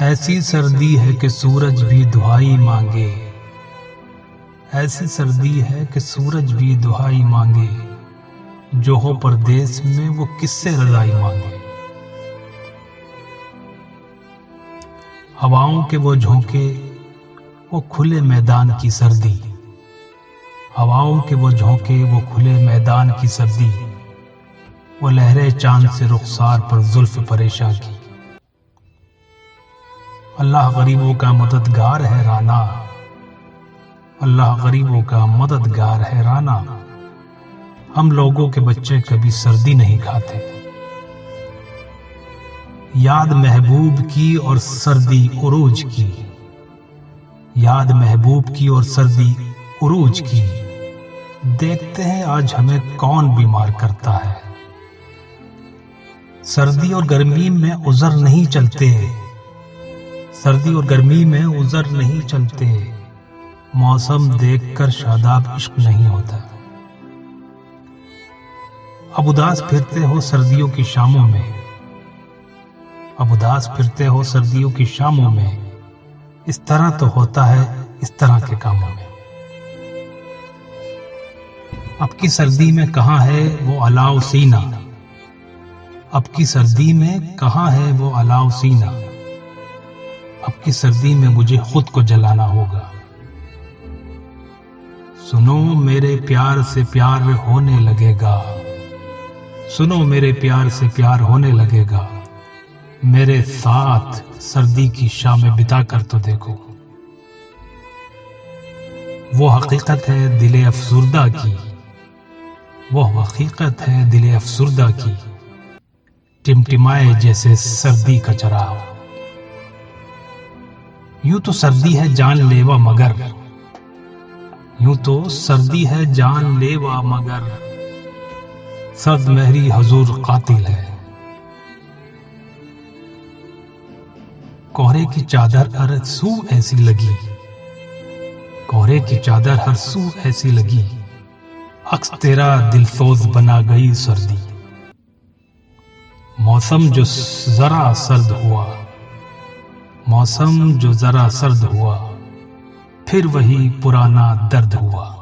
ایسی سردی ہے کہ سورج بھی دعائی مانگے، ایسی سردی ہے کہ سورج بھی دعائی مانگے، جو ہو پردیس میں وہ کس سے رضائی مانگے۔ ہواؤں کے وہ جھونکے، وہ کھلے میدان کی سردی، ہواؤں کے وہ جھونکے، وہ کھلے میدان کی سردی، وہ لہریں چاند سے رخسار پر زلف پریشاں کی۔ اللہ غریبوں کا مددگار ہے رانا، اللہ غریبوں کا مددگار ہے رانا، ہم لوگوں کے بچے کبھی سردی نہیں کھاتے۔ یاد محبوب کی اور سردی عروج کی، یاد محبوب کی اور سردی عروج کی، دیکھتے ہیں آج ہمیں کون بیمار کرتا ہے۔ سردی اور گرمی میں عذر نہیں چلتے، سردی اور گرمی میں عذر نہیں چلتے، موسم دیکھ کر شاداب عشق نہیں ہوتا۔ اب اداس پھرتے ہو سردیوں کی شاموں میں، اب اداس پھرتے ہو سردیوں کی شاموں میں، اس طرح تو ہوتا ہے اس طرح کے کاموں میں۔ اب کی سردی میں کہاں ہے وہ الاؤ سینہ، اب کی سردی میں کہاں ہے وہ الاؤ سینہ، اب کی سردی میں مجھے خود کو جلانا ہوگا۔ سنو میرے پیار سے پیار ہونے لگے گا، سنو میرے پیار سے پیار ہونے لگے گا، میرے ساتھ سردی کی شامیں بتا کر تو دیکھو۔ وہ حقیقت ہے دل افسردہ کی، وہ حقیقت ہے دل افسردہ کی، ٹمٹمائے جیسے سردی کا چراغ۔ یوں تو سردی ہے جان لیوا مگر، یوں تو سردی ہے جان لیوا مگر، سرد مہری حضور قاتل ہے۔ کوہرے کی چادر ہر سو ایسی لگی، کوہرے کی چادر ہر سو ایسی لگی، عکس تیرا دلسوز بنا گئی سردی۔ موسم جو ذرا سرد ہوا، موسم جو ذرا سرد ہوا، پھر وہی پرانا درد ہوا۔